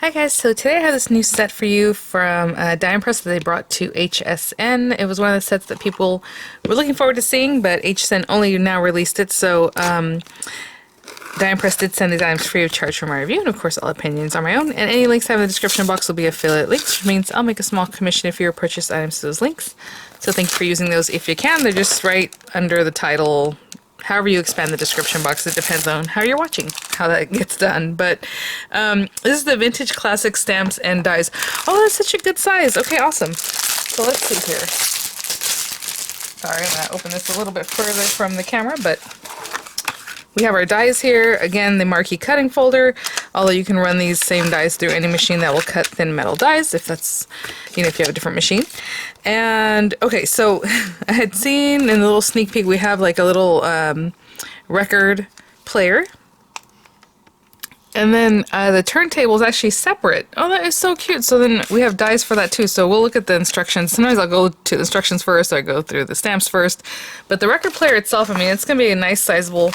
Hi guys, so today I have this new set for you from Die Press that they brought to HSN. It was one of the sets that people were looking forward to seeing, but HSN only now released it, so Die Press did send these items free of charge for my review, and of course all opinions are my own, and any links I have in the description box will be affiliate links, which means I'll make a small commission if you purchase items to those links. So thank you for using those if you can. They're just right under the title. However you expand the description box, it depends on how you're watching, how that gets done. But this is the Vintage Classic Stamps and Dies. Oh, that's such a good size. Okay, awesome. So let's see here. Sorry, I'm going to open this a little bit further from the camera, but we have our dies here. Again, the marquee cutting folder, although you can run these same dies through any machine that will cut thin metal dies, if that's, if you have a different machine. And, okay, so I had seen in the little sneak peek, we have like a little record player. And then the turntable is actually separate. Oh, that is so cute. So then we have dies for that too. So we'll look at the instructions. Sometimes I'll go to the instructions first, or I go through the stamps first. But the record player itself, I mean, it's going to be a nice sizable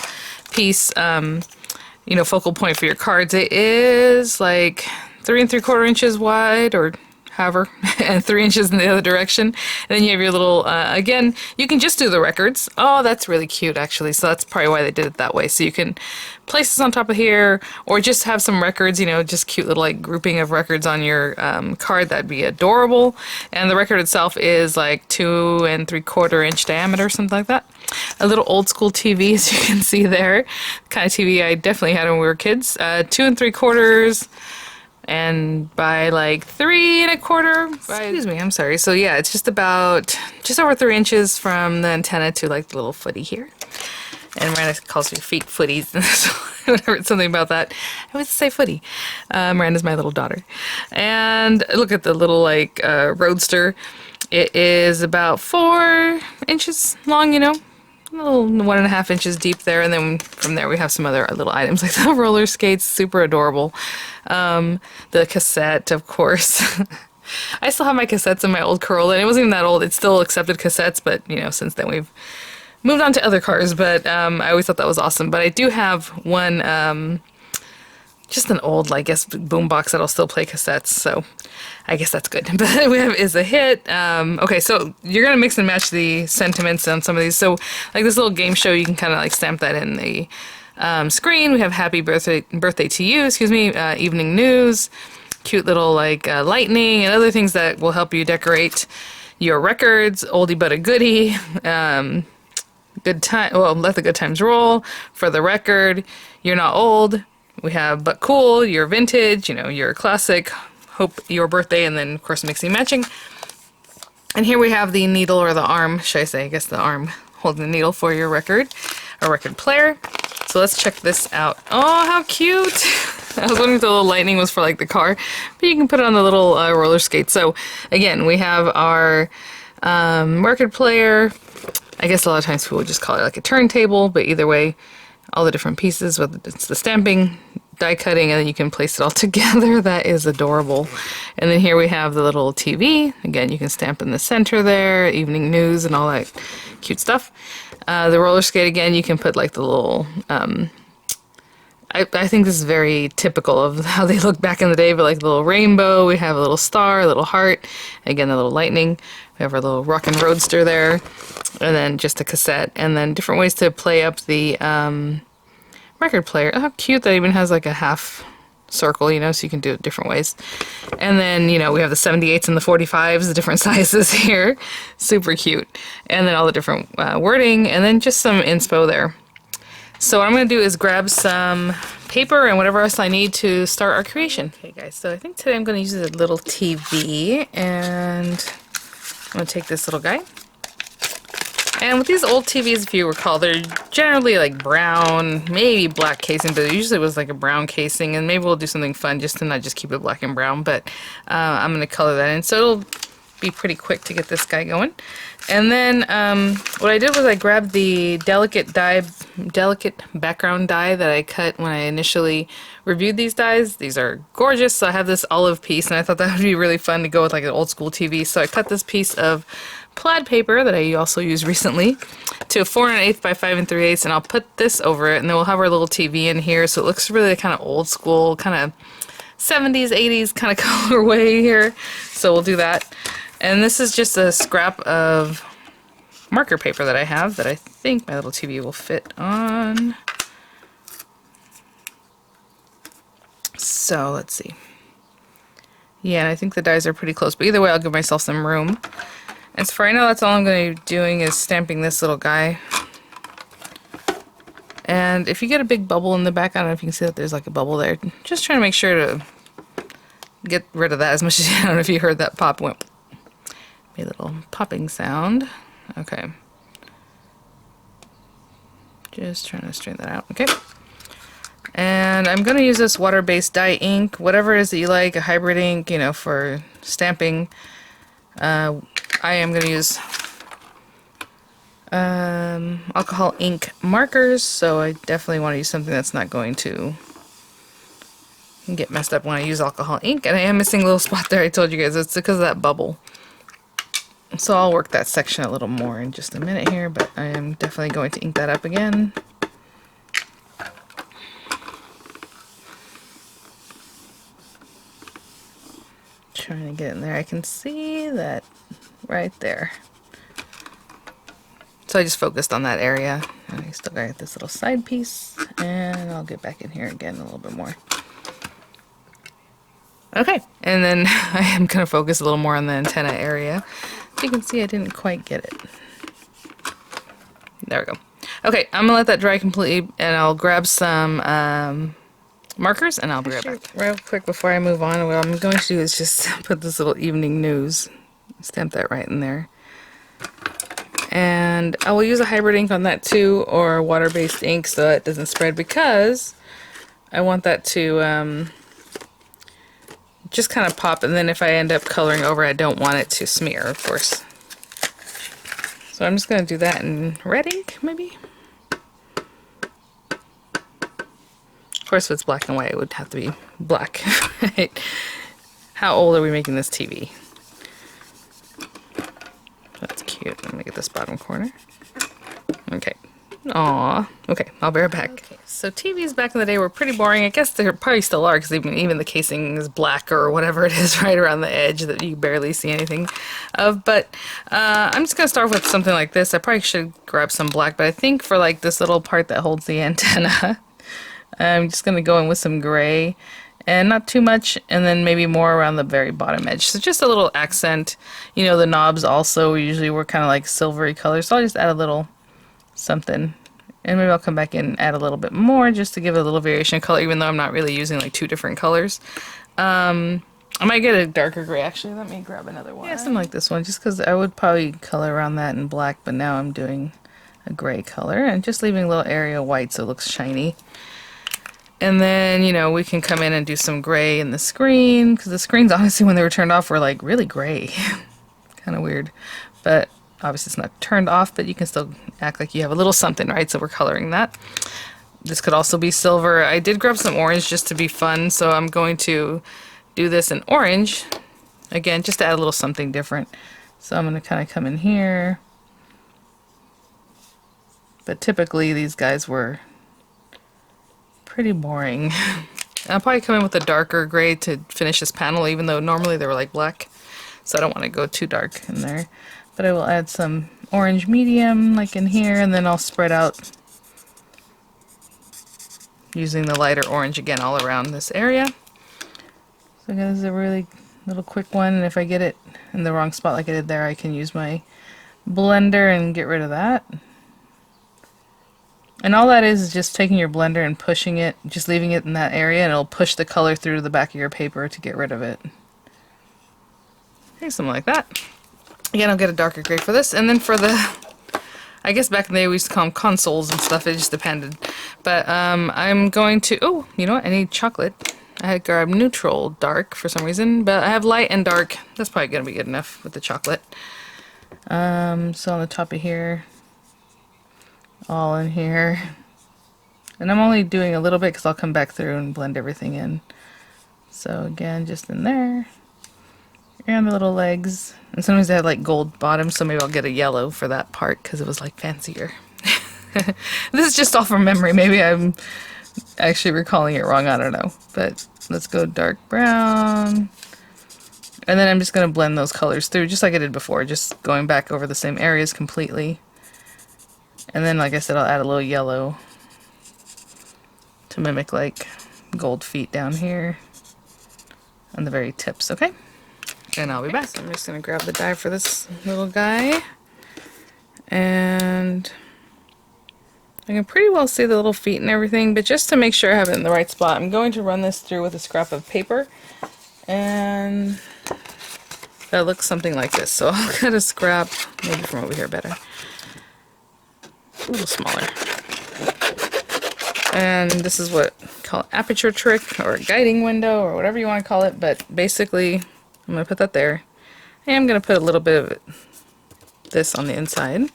piece, focal point for your cards. It is like 3 3/4 inches wide, or however, and 3 inches in the other direction. And then you have your little, again, you can just do the records. Oh, that's really cute, actually. So that's probably why they did it that way. So you can place this on top of here, or just have some records, just cute little like grouping of records on your card. That'd be adorable. And the record itself is like 2 3/4 inch diameter, something like that. A little old school TV, as you can see there. The kind of TV I definitely had when we were kids. 2 3/4 and by like 3 1/4. Excuse me, I'm sorry. So yeah, it's just over 3 inches from the antenna to like the little footy here. And Miranda calls me feet footies, whenever it's something about that. I always say footy. Miranda's my little daughter. And look at the little like roadster. It is about 4 inches long, a little 1.5 inches deep there, and then from there we have some other little items like the roller skates, super adorable. The cassette, of course. I still have my cassettes in my old Corolla, and it wasn't even that old. It still accepted cassettes, but since then we've moved on to other cars. But I always thought that was awesome. But I do have one, just an old, I guess, boombox that'll still play cassettes, so I guess that's good. But we have Is a Hit. Okay, so you're going to mix and match the sentiments on some of these. So like this little game show, you can kind of like stamp that in the screen. We have Happy Birthday to You, Evening News, cute little like lightning and other things that will help you decorate your records. Oldie but a goodie. Good time. Well, Let the Good Times Roll. For the Record. You're Not Old. We have But Cool, Your Vintage, Your Classic, Hope Your Birthday, and then of course mixing matching. And here we have the needle, or the arm, should I say, I guess the arm holding the needle for your record, a record player. So let's check this out. Oh, how cute! I was wondering if the little lightning was for like the car, but you can put it on the little roller skate. So again, we have our record player. I guess a lot of times people would just call it like a turntable, but either way, all the different pieces, whether it's the stamping, die cutting, and then you can place it all together. That is adorable. And then here we have the little TV. Again, you can stamp in the center there, evening news and all that cute stuff. The roller skate, again, you can put like the little, I think this is very typical of how they looked back in the day, but like the little rainbow, we have a little star, a little heart, again, a little lightning. We have our little rockin' roadster there, and then just a cassette, and then different ways to play up the record player. Oh, how cute that even has like a half circle, so you can do it different ways. And then, we have the 78s and the 45s, the different sizes here. Super cute. And then all the different wording, and then just some inspo there. So what I'm going to do is grab some paper and whatever else I need to start our creation. Okay guys, so I think today I'm going to use a little TV, and I'm going to take this little guy. And with these old TVs, if you recall, they're generally like brown, maybe black casing, but it usually was like a brown casing, and maybe we'll do something fun just to not just keep it black and brown, but I'm going to color that in, so it'll be pretty quick to get this guy going. And then what I did was I grabbed the delicate background die that I cut when I initially reviewed these dies. These are gorgeous, so I have this olive piece, and I thought that would be really fun to go with like an old school TV, so I cut this piece of plaid paper that I also used recently to a 4 1/8 by 5 3/8, and I'll put this over it, and then we'll have our little TV in here, so it looks really kind of old school, kind of 70s, 80s kind of colorway here. So we'll do that. And this is just a scrap of marker paper that I have that I think my little TV will fit on. So let's see. Yeah, and I think the dies are pretty close, but either way I'll give myself some room. And so for right now, that's all I'm going to be doing is stamping this little guy. And if you get a big bubble in the back, I don't know if you can see that there's like a bubble there. Just trying to make sure to get rid of that as much as you can. I don't know if you heard that pop. Went made a little popping sound. Okay. Just trying to straighten that out. Okay. And I'm going to use this water-based dye ink, whatever it is that you like, a hybrid ink, you know, for stamping. I am going to use alcohol ink markers, so I definitely want to use something that's not going to get messed up when I use alcohol ink. And I am missing a little spot there. I told you guys it's because of that bubble. So I'll work that section a little more in just a minute here, but I am definitely going to ink that up again. Trying to get in there. I can see that right there. So I just focused on that area. And I still got this little side piece, and I'll get back in here again a little bit more. Okay, and then I am going to focus a little more on the antenna area. As you can see, I didn't quite get it. There we go. Okay, I'm going to let that dry completely, and I'll grab some markers, and I'll be right back. Real quick before I move on, what I'm going to do is just put this little evening news, stamp that right in there. And I will use a hybrid ink on that too, or water-based ink so that it doesn't spread, because I want that to just kind of pop, and then if I end up coloring over, I don't want it to smear, of course. So I'm just going to do that in red ink, maybe? Of course, if it's black and white, it would have to be black. Right? How old are we making this TV? That's cute. Let me get this bottom corner. Okay. Aww. Okay, I'll be right back. Okay. So TVs back in the day were pretty boring. I guess they probably still are, because even the casing is black or whatever it is right around the edge that you barely see anything of. But I'm just going to start with something like this. I probably should grab some black, but I think for like this little part that holds the antenna, I'm just going to go in with some gray. And not too much, and then maybe more around the very bottom edge. So just a little accent. You know, the knobs also usually were kind of like silvery colors, so I'll just add a little something. And maybe I'll come back in and add a little bit more just to give it a little variation of color, even though I'm not really using like two different colors. I might get a darker gray, actually. Let me grab another one. Yeah, something like this one, just because I would probably color around that in black, but now I'm doing a gray color and just leaving a little area white so it looks shiny. And then, you know, we can come in and do some gray in the screen, because the screens, honestly, when they were turned off, were like really gray. Kind of weird. But obviously it's not turned off, but you can still act like you have a little something, right? So we're coloring that. This could also be silver. I did grab some orange just to be fun, so I'm going to do this in orange. Again, just to add a little something different. So I'm going to kind of come in here. But typically these guys were pretty boring. I'll probably come in with a darker gray to finish this panel, even though normally they were like black. So I don't want to go too dark in there. But I will add some orange medium like in here, and then I'll spread out using the lighter orange again all around this area. So again, this is a really little quick one, and if I get it in the wrong spot like I did there, I can use my blender and get rid of that. And all that is just taking your blender and pushing it, just leaving it in that area, and it'll push the color through to the back of your paper to get rid of it. Okay, something like that. Again, I'll get a darker gray for this, and then for the, I guess back in the day we used to call them consoles and stuff, it just depended. But I'm going to, oh, you know what, I need chocolate. I had grabbed neutral dark for some reason, but I have light and dark. That's probably going to be good enough with the chocolate. So on the top of here, all in here, and I'm only doing a little bit because I'll come back through and blend everything in. So again, just in there, and the little legs, and sometimes they had like gold bottoms, so maybe I'll get a yellow for that part because it was like fancier. This is just all from memory. Maybe I'm actually recalling it wrong, I don't know, but let's go dark brown. And then I'm just going to blend those colors through just like I did before, just going back over the same areas completely. And then, like I said, I'll add a little yellow to mimic like gold feet down here on the very tips, okay? And I'll be back. So I'm just going to grab the dye for this little guy. And I can pretty well see the little feet and everything, but just to make sure I have it in the right spot, I'm going to run this through with a scrap of paper. And that looks something like this. So I'll cut a scrap, maybe from over here better. A little smaller. And this is what I call aperture trick or guiding window or whatever you want to call it, but basically I'm going to put that there. And I'm going to put a little bit of this on the inside. And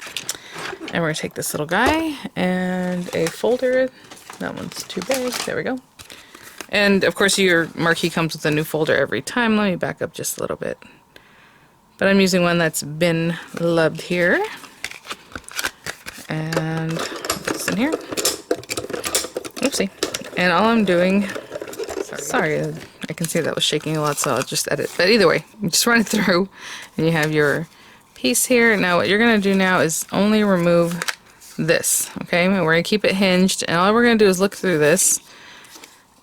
we're going to take this little guy and a folder. That one's too big. There we go. And of course your marquee comes with a new folder every time. Let me back up just a little bit. But I'm using one that's been lubbed here. And put this in here. Oopsie. And all I'm doing, sorry, I can see that was shaking a lot, so I'll just edit. But either way, you just run it through, and you have your piece here. Now what you're going to do now is only remove this, okay? And we're going to keep it hinged, and all we're going to do is look through this,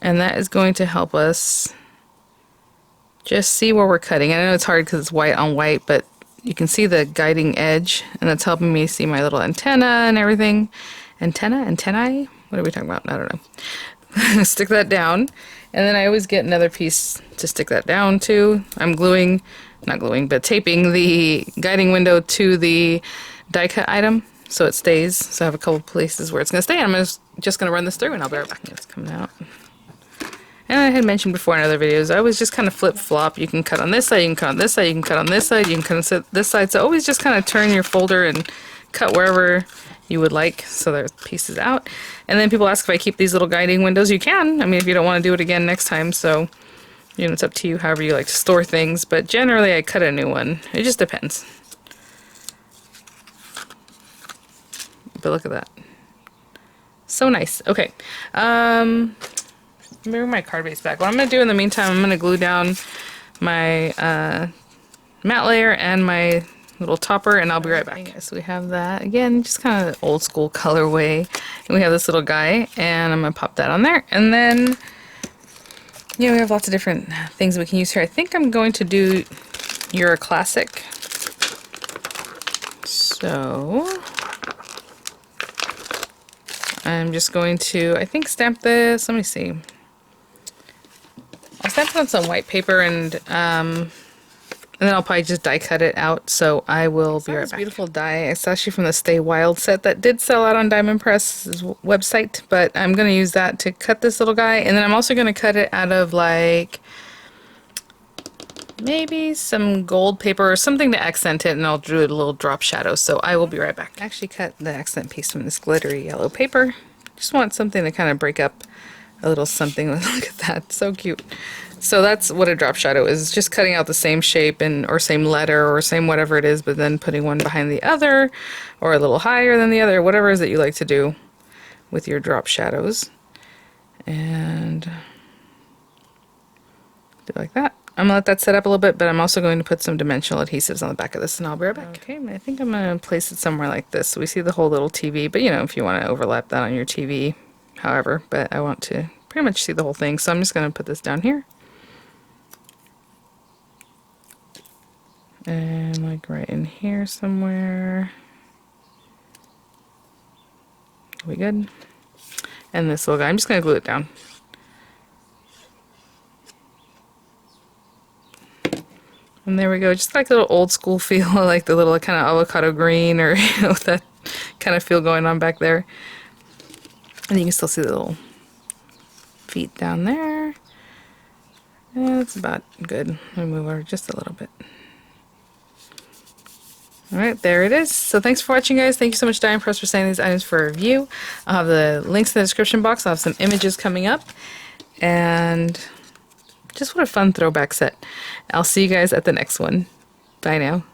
and that is going to help us just see where we're cutting. I know it's hard because it's white on white, but you can see the guiding edge, and that's helping me see my little antenna and everything. Antennae? What are we talking about? I don't know. Stick that down, and then I always get another piece to stick that down to. I'm taping the guiding window to the die cut item so it stays. So I have a couple places where it's going to stay. I'm just going to run this through, and I'll be right back. It's coming out. And I had mentioned before in other videos, I always just kind of flip-flop. You can cut on this side, you can cut on this side, you can cut on this side, you can cut on this side. So always just kind of turn your folder and cut wherever you would like, so there's pieces out. And then people ask if I keep these little guiding windows. You can. I mean, if you don't want to do it again next time, so you know, it's up to you however you like to store things, but generally I cut a new one. It just depends. But look at that. So nice. Okay. Bring my card base back. What I'm going to do in the meantime, I'm going to glue down my matte layer and my little topper, and I'll be right back. So we have that again, just kind of old school colorway, and we have this little guy, and I'm gonna pop that on there. And then, you know, we have lots of different things we can use here. I think I'm going to do You're a Classic. So I'm just going to, I think, stamp this. Let me see. I'll stamp it on some white paper, and then I'll probably just die cut it out, so I will be right back. Beautiful die. It's actually from the Stay Wild set that did sell out on Diamond Press's website, but I'm going to use that to cut this little guy, and then I'm also going to cut it out of like maybe some gold paper or something to accent it, and I'll do a little drop shadow, so I will be right back. I actually cut the accent piece from this glittery yellow paper. Just want something to kind of break up a little something. Look at that, so cute. So that's what a drop shadow is, just cutting out the same shape and or same letter or same whatever it is, but then putting one behind the other or a little higher than the other, whatever it is that you like to do with your drop shadows. And do like that. I'm gonna let that set up a little bit, but I'm also going to put some dimensional adhesives on the back of this, and I'll be right back. Okay, I think I'm gonna place it somewhere like this. So we see the whole little TV, but you know, if you want to overlap that on your TV, however, but I want to pretty much see the whole thing, so I'm just gonna put this down here. And like right in here somewhere. Are we good? And this little guy, I'm just going to glue it down. And there we go, just like a little old school feel, like the little kind of avocado green, or you know, that kind of feel going on back there. And you can still see the little feet down there. Yeah, that's about good. Let me move over just a little bit. Alright, there it is. So thanks for watching, guys. Thank you so much, Diamond Press, for sending these items for review. I'll have the links in the description box. I'll have some images coming up. And just what a fun throwback set. I'll see you guys at the next one. Bye now.